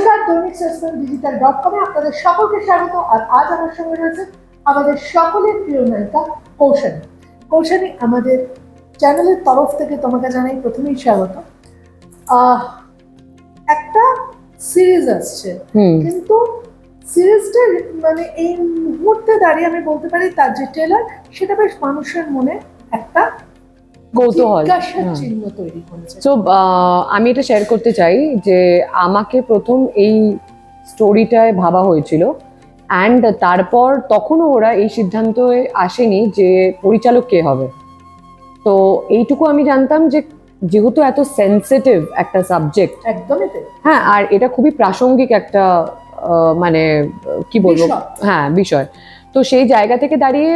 নমস্কার, দৈনিক সাসপেন্স ডিজিটাল.com এ আপনাদের সকলকে স্বাগত। আর আজ আমার সঙ্গে রয়েছে আমাদের সকলের প্রিয় নায়িকা কৌশানী। কৌশানী, আমাদের চ্যানেলের তরফ থেকে তোমাকে জানাই প্রথমেই স্বাগত। একটা সিরিজ আসছে, কিন্তু সিরিজটা মানে এই মুহূর্তে দাঁড়িয়ে আমি বলতে পারি তার যে ট্রেলার, সেটা বেশ মানুষের মনে একটা কৌতূহল চিহ্ন তৈরি করেছে। সো আমি এটা শেয়ার করতে চাই যে আমাকে প্রথম এই স্টোরিটায় ভাবা হয়েছিল, অ্যান্ড তারপর তখনও ওরা এই সিদ্ধান্তে আসেনি যে পরিচালক কে হবে। তো এইটুকু আমি জানতাম যে যেহেতু এত সেন্সিটিভ একটা সাবজেক্ট, একদমই তাই। হ্যাঁ, আর এটা খুবই প্রাসঙ্গিক একটা মানে কি বলবো, হ্যাঁ, বিষয়। তো সেই জায়গা থেকে দাঁড়িয়ে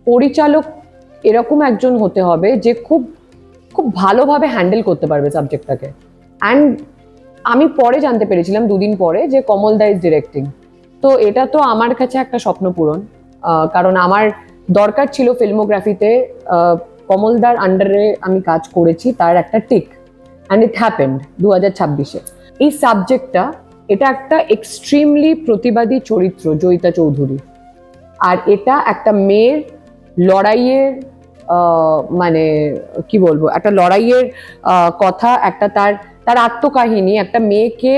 পরিচালক এরকম একজন হতে হবে যে খুব খুব ভালোভাবে হ্যান্ডেল করতে পারবে সাবজেক্টটাকে। অ্যান্ড আমি পরে জানতে পেরেছিলাম, দুদিন পরে, যে কমল দা ইজ ডিরেক্টিং। তো এটা তো আমার কাছে একটা স্বপ্ন পূরণ, কারণ আমার দরকার ছিল ফিল্মোগ্রাফিতে কমলদার আন্ডারে আমি কাজ করেছি তার একটা টিক, অ্যান্ড ইট হ্যাপেন্ড 2026-এ। এই সাবজেক্টটা, এটা একটা এক্সট্রিমলি প্রতিবাদী চরিত্র, জয়িতা চৌধুরী। আর এটা একটা মেয়ের লড়াইয়ের মানে কি বলবো, একটা লড়াইয়ের কথা, একটা তার আত্মকাহিনী, একটা মেয়েকে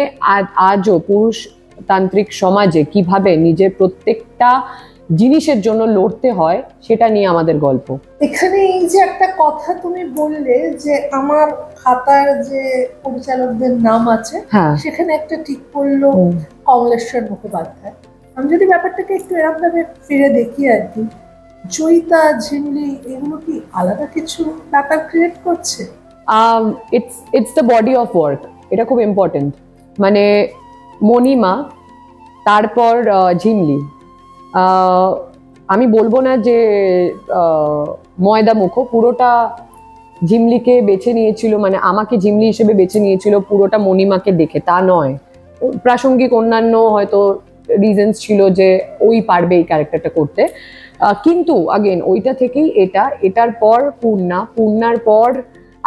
আজও পুরুষতান্ত্রিক সমাজে কিভাবে নিজের প্রত্যেকটা জিনিসের জন্য লড়তে হয়, সেটা নিয়ে আমাদের গল্প। এখানে এই যে একটা কথা তুমি বললে যে আমার খাতার যে পরিচালকদের নাম আছে, সেখানে একটা ঠিক পড়লো কমলেশ্বর মুখোপাধ্যায়। আমি যদি ব্যাপারটাকে একটু এরকম ভাবে ফিরে দেখি আর কি, জয়িতা, ঝিমলি, এগুলো কি আলাদা কিছু ব্যাপার ক্রিয়েট করছে? It's the body of work, এটা খুব ইম্পর্টেন্ট। মানে মণিমা, তারপর ঝিমলি, আমি বলবো না যে ময়দা মুখো, পুরোটা ঝিমলিকে বেছে নিয়েছিল, মানে আমাকে ঝিমলি হিসেবে বেছে নিয়েছিল পুরোটা মণিমাকে দেখে, তা নয়। প্রাসঙ্গিক অন্যান্য হয়তো রিজনস ছিল যে ওই পারবে এই ক্যারেক্টারটা করতে, কিন্তু আগেন ওইটা থেকেই এটার পর পূর্ণার পর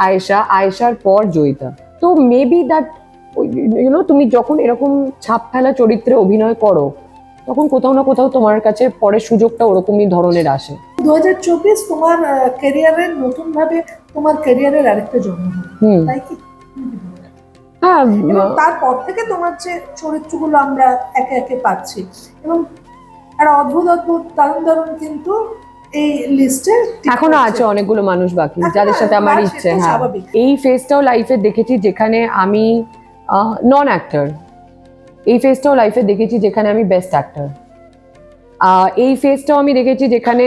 আয়েশা, আয়েশার পর জয়িতা। তো মেবি দ্যাট তুমি যখন এরকম ছাপ ফেলা চরিত্রে অভিনয় করো, তখন কোথাও না কোথাও তোমার কাছে পরের সুযোগটা ওরকমই ধরনের আসে। 2024 তোমার ক্যারিয়ারের নতুন ভাবে তোমার ক্যারিয়ারের আরেকটা জন্ম, তাই কি? হ্যাঁ, তারপর থেকে তোমার যে চরিত্রগুলো আমরা একে একে পাচ্ছি, এবং আর অদ্ভুত অদ্ভুত দারুণ দারুণ কিন্তু এই লিস্টে এখনো আছে অনেকগুলো মানুষ বাকি, যাদের সাথে আমার ইচ্ছে। হ্যাঁ, এই ফেজটাও লাইফে দেখেছি যেখানে আমি নন অ্যাক্টর, এই ফেজটাও লাইফে দেখেছি যেখানে আমি বেস্ট অ্যাক্টর, এই ফেজটাও আমি দেখেছি যেখানে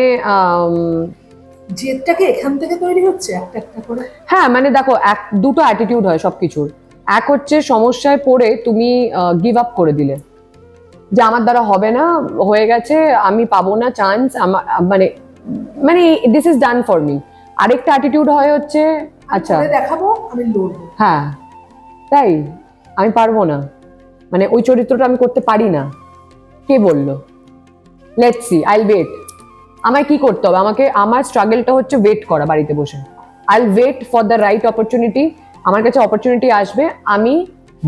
জেদটাকে এখান থেকে তৈরি হচ্ছে একটা একটা করে। হ্যাঁ, মানে দেখো, দুটো অ্যাটিটিউড হয় সবকিছুর। এক হচ্ছে সমস্যায় পড়ে তুমি গিভ আপ করে দিলে, যে আমার দ্বারা হবে না, হয়ে গেছে, আমি পাবো না চান্স, মানে মানে this is done for me. আরেকটা অ্যাটিটিউড হয় হচ্ছে, আচ্ছা দেখাবো, আমি লড়বো, হ্যাঁ তাই, আমি পারবো না, মানে ওই চরিত্রটা আমি করতে পারি না, কে বললো, লেটস সি, আইল ওয়েট। আমায় কি করতে হবে, আমাকে আমার স্ট্রাগলটা হচ্ছে ওয়েট করা বাড়িতে বসে। I'll wait for the right opportunity. আমার কাছে অপরচুনিটি আসবে, আমি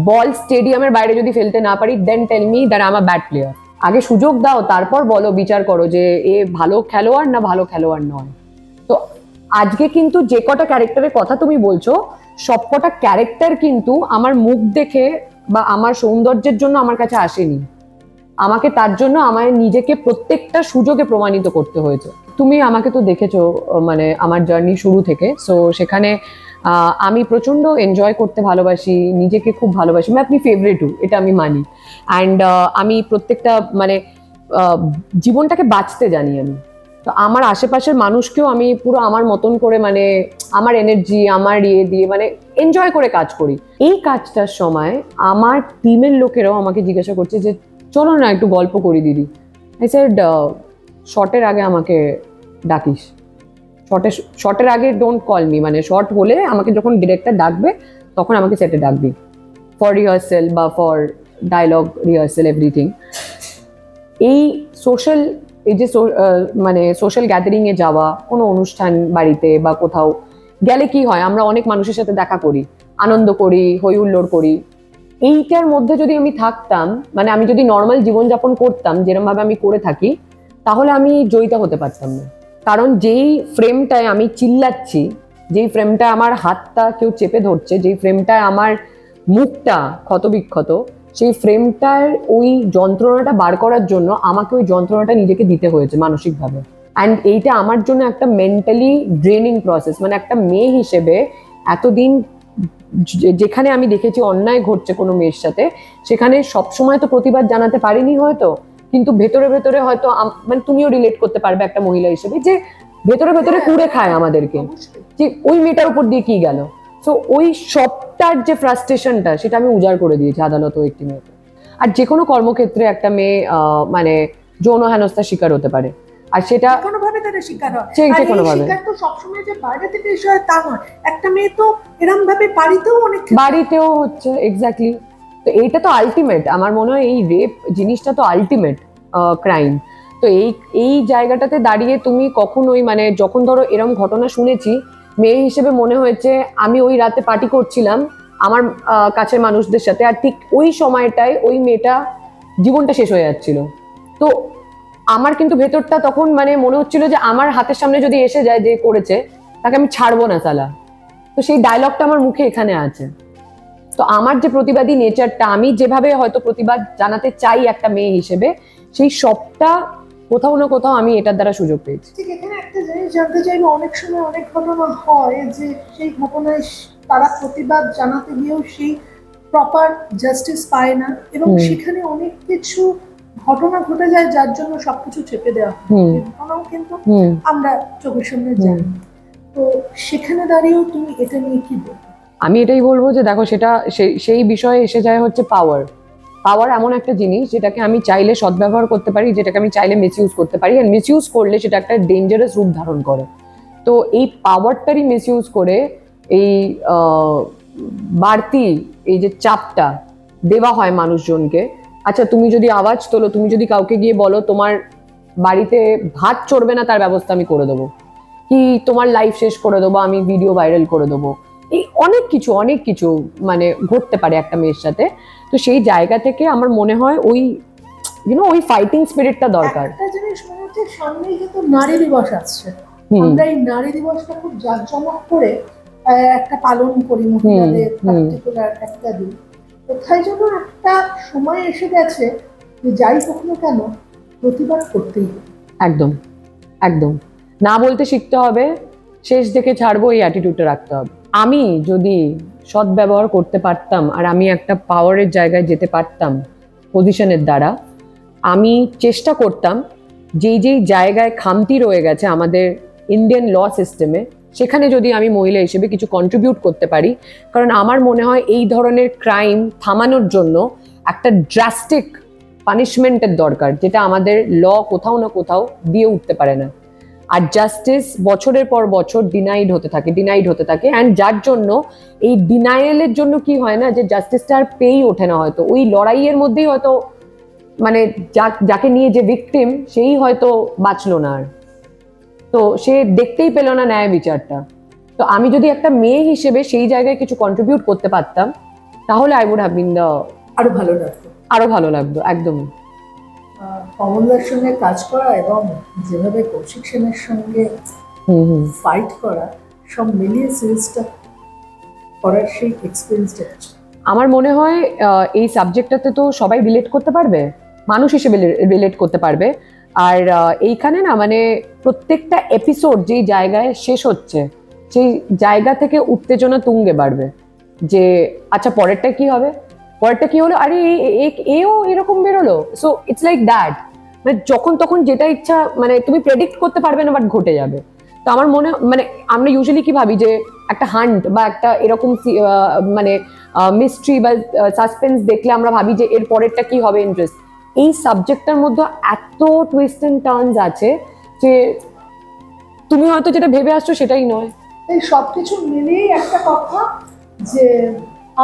বল স্টেডিয়ামের বাইরে যদি ফেলতে না পারি, then tell me that I am a bad player. আগে সুযোগ দাও, তারপর বলো, বিচার করো যে এ ভালো খেলোয়াড় না ভালো খেলোয়াড় নয়। তো আজকে কিন্তু যে কটা ক্যারেক্টারের কথা তুমি বলছো, সবকটা ক্যারেক্টার কিন্তু আমার মুখ দেখে বা আমার সৌন্দর্যের জন্য আমার কাছে আসেনি, আমাকে তার জন্য আমার নিজেকে প্রত্যেকটা সুযোগে প্রমাণিত করতে হয়েছে। তুমি আমাকে তো দেখেছো, মানে আমার জার্নি শুরু থেকে, সো সেখানে আমি প্রচন্ড এনজয় করতে ভালোবাসি, নিজেকে খুব ভালোবাসি, মানে আপনি ফেভারিটও, এটা আমি মানি। অ্যান্ড আমি প্রত্যেকটা মানে জীবনটাকে বাঁচতে জানি আমি। তো আমার আশেপাশের মানুষকেও আমি পুরো আমার মতন করে, মানে আমার এনার্জি, আমার ইয়ে দিয়ে মানে এনজয় করে কাজ করি। এই কাজটার সময় আমার টিমের লোকেরাও আমাকে জিজ্ঞাসা করছে যে চলো না একটু গল্প করি দিদি। আই সেড শর্টের আগে আমাকে ডাকিস, শর্টের আগে ডোন্ট কল মি, মানে শর্ট হলে আমাকে যখন ডিরেক্টর ডাকবে তখন আমাকে সেটে ডাকবি, ফর রিহার্সেল বা ফর ডায়লগ রিহার্সেল, এভরিথিং। এই যে মানে সোশ্যাল গ্যাদারিংয়ে যাওয়া, কোনো অনুষ্ঠান বাড়িতে বা কোথাও গেলে কি হয়, আমরা অনেক মানুষের সাথে দেখা করি, আনন্দ করি, হই হুল্লোড় করি, এইটার মধ্যে যদি আমি থাকতাম, মানে আমি যদি নর্মাল জীবনযাপন করতাম যেরকম ভাবে আমি করে থাকি, তাহলে আমি জয়িতা হতে পারতাম না। কারণ যেই ফ্রেমটায় আমি চিল্লাচ্ছি, যেই ফ্রেমটায় আমার হাতটা কেউ চেপে ধরছে, যেই ফ্রেমটায় আমার মুখটা ক্ষতবিক্ষত, সেই ফ্রেমটার ওই যন্ত্রণাটা বার করার জন্য আমাকে ওই যন্ত্রণাটা নিজেকে দিতে হয়েছে মানসিকভাবে। অ্যান্ড এইটা আমার জন্য একটা মেন্টালি ড্রেনিং প্রসেস। মানে একটা মেয়ে হিসেবে এতদিন যেখানে আমি দেখেছি অন্যায় ঘটছে কোনো মেয়ের সাথে, সেখানে সবসময় তো প্রতিবাদ জানাতে পারিনি হয়তো, কিন্তু ভেতরে ভেতরে হয়তো মানে তুমিও রিলেট করতে পারবে একটা মহিলা হিসেবে, যে ভেতরে ভেতরে কুড়ে খায় আমাদেরকে, যে ওই মেয়েটার উপর দিয়ে কি গেল। তো ওই সবটার যে ফ্রাস্ট্রেশনটা, সেটা আমি উজাড় করে দিয়েছি আদালত ও একটি মেয়েকে। আর যে কোনো কর্মক্ষেত্রে একটা মেয়ে মানে যৌন হেনস্থার শিকার হতে পারে, আর সেটা কোনোভাবে তারা শিকার হয়। যে আর এই কোনোভাবে শিকার তো সবসময় যে বাইরে থেকে এসে হয় তা নয়, একটা মেয়ে তো এরকম ভাবে বাড়িতেও অনেক বাড়িতেও হচ্ছে। এক্স্যাক্টলি। তো এইটা তো আলটিমেট, আমার মনে হয় এই রেপ জিনিসটা তো আলটিমেট ক্রাইম। তো এই জায়গাটাতে দাঁড়িয়ে তুমি কখনোই, মানে যখন ধরো এরকম ঘটনা শুনেছি, মেয়ে হিসেবে মনে হয়েছে আমি ওই রাতে পার্টি করছিলাম আমার কাছের মানুষদের সাথে, আর ঠিক ওই সময়টায় ওই মেয়েটা জীবনটা শেষ হয়ে যাচ্ছিল। তো আমার কিন্তু ভেতরটা তখন মানে মনে হচ্ছিল যে আমার হাতের সামনে যদি এসে যায় যে করেছে, তাকে আমি ছাড়বো না সালা। তো সেই ডায়লগটা আমার মুখে এখানে আছে। তো আমার যে প্রতিবাদী নেচারটা, আমি যেভাবে হয়তো প্রতিবাদ জানাতে চাই একটা মেয়ে হিসেবে, সেই সবটা কোথাও না কোথাও আমি এটার দ্বারা সুযোগ পেয়েছি। ঠিক এখানে একটা জিনিস জানতে চাইবো, অনেক সময় অনেক ঘটনা হয় যে সেই ঘটনায় তারা প্রতিবাদ জানাতে গিয়েও সেই প্রপার জাস্টিস পায় না, এবং সেখানে অনেক কিছু ঘটনা ঘটে যায় যার জন্য সবকিছু চেপে দেওয়া হয়। এই ঘটনাও কিন্তু আমরা চোখের সামনে জানি। তো সেখানে দাঁড়িয়েও তুমি এটা নিয়ে কি বলবে? আমি এটাই বলবো যে দেখো, সেটা সেই বিষয়ে এসে যায় হচ্ছে পাওয়ার। পাওয়ার এমন একটা জিনিস যেটাকে আমি চাইলে সদ্ব্যবহার করতে পারি, যেটাকে আমি চাইলে মিসইউজ করতে পারি, আর মিসইউজ করলে সেটা একটা ডেঞ্জারাস রূপ ধারণ করে। তো এই পাওয়ারটারই মিসইউজ করে এই বাড়তি এই যে চাপটা দেওয়া হয় মানুষজনকে। আচ্ছা, তুমি যদি আওয়াজ তোলো, তুমি যদি কাউকে গিয়ে বলো তোমার বাড়িতে ভাত চড়বে না, তার ব্যবস্থা আমি করে দেবো, কি তোমার লাইফ শেষ করে দেবো, আমি ভিডিও ভাইরাল করে দেবো, এই অনেক কিছু মানে ঘটতে পারে একটা মেয়ের সাথে। তো সেই জায়গা থেকে আমার মনে হয় ওই ওই ফাইটিং স্পিরিটটা দরকার। একটা জিনিস মনে হচ্ছে, সামনেই কিন্তু নারী দিবস আসছে, আমরা এই নারী দিবসটা খুব জাঁকজমক করে একটা পালন করি, মহিলাদের পার্টিকুলার একটা দিন। কোথায় যেন একটা সময় এসে গেছে যে যাই হোক না কেন প্রতিবাদ করতেই হবে। একদম একদম, না বলতে শিখতে হবে, শেষ দেখে ছাড়বো এই অ্যাটিটিউডটা রাখতে হবে। আমি যদি সৎ ব্যবহার করতে পারতাম, আর আমি একটা পাওয়ারের জায়গায় যেতে পারতাম পজিশনের দ্বারা, আমি চেষ্টা করতাম যেই জায়গায় খামতি রয়ে গেছে আমাদের ইন্ডিয়ান ল সিস্টেমে, সেখানে যদি আমি মহিলা হিসেবে কিছু কন্ট্রিবিউট করতে পারি। কারণ আমার মনে হয় এই ধরনের ক্রাইম থামানোর জন্য একটা ড্রাস্টিক পানিশমেন্টের দরকার, যেটা আমাদের ল কোথাও না কোথাও দিয়ে উঠতে পারে না। আর জাস্টিস বছরের পর বছর ডিনাইড হতে থাকে অ্যান্ড যার জন্য এই ডিনাইলের জন্য কি হয় না, যে জাস্টিসটা আর পেয়েই ওঠে না। হয়তো ওই লড়াইয়ের মধ্যেই হয়তো মানে যাকে নিয়ে যে ভিকটিম, সেই হয়তো বাঁচলো না আর, তো সে দেখতেই পেল না ন্যায় বিচারটা। তো আমি যদি একটা মেয়ে হিসেবে সেই জায়গায় কিছু কন্ট্রিবিউট করতে পারতাম, তাহলে I would have been the আরো ভালো লাগতো। একদমই। কমলদার সঙ্গে কাজ করা এবং যেভাবে কৌশিক সেনের সঙ্গে ফাইট করা, সব মিলিয়ে সিরিজটা করার সেই এক্সপিরিয়েন্সটা আমার মনে হয় এই সাবজেক্টটাতে তো সবাই রিলেট করতে পারবে, মানুষ হিসেবে রিলেট করতে পারবে। আর এইখানে না মানে প্রত্যেকটা এপিসোড যেই জায়গায় শেষ হচ্ছে, সেই জায়গা থেকে উত্তেজনা তুঙ্গে বাড়বে, যে আচ্ছা পরেরটা কি হবে, পরেরটা কি হলো, আরে এও এরকম বেরোলো। সো ইটস লাইক দ্যাট, মানে যখন তখন যেটা ইচ্ছা, মানে তুমি প্রেডিক্ট করতে পারবে না, বাট ঘটে যাবে। তো আমার মনে মানে আমরা ইউজুয়ালি কি ভাবি যে একটা হান্ট বা একটা এরকম মানে মিস্ট্রি বা সাসপেন্স দেখলে আমরা ভাবি যে এর পরেরটা কি হবে ইন্টারেস্ট। এই সাবজেক্টটার মধ্যে এত টুইস্ট এন্ড টার্নস আছে যে তুমি হয়তো যেটা ভেবে আসছো সেটাই নয়। এই সবকিছু মিলিয়েই একটা কথা, যে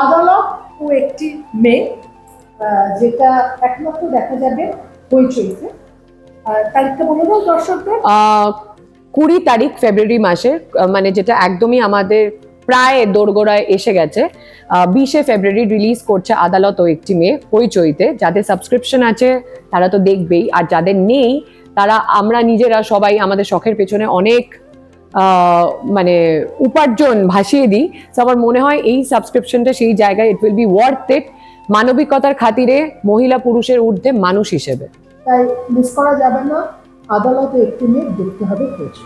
আদালত ও একটি মেয়ে, যেটা একমাত্র দেখা যাবে হইচইতে। তারিখটা বলে দাও দর্শকদের। 20 তারিখ ফেব্রুয়ারি মাসের, মানে যেটা একদমই আমাদের প্রায় দোরগোড়ায় এসে গেছে। 20শে ফেব্রুয়ারি রিলিজ করছে আদালত ও একটি মেয়ে হইচইতে। যাদের সাবস্ক্রিপশন আছে তারা তো দেখবেই, আর যাদের নেই তারা, আমরা নিজেরা সবাই আমাদের শখের পেছনে অনেক মানে উপার্জন ভাসিয়ে দিই। তো আমার মনে হয় এই সাবস্ক্রিপশনটা সেই জায়গায় it will be worth it, মানবিকতার খাতিরে, মহিলা পুরুষের ঊর্ধ্বে মানুষ হিসেবে। তাই মিস করা যাবে না, আদালত ও একটি মেয়ে দেখতে হবে হয়েছে।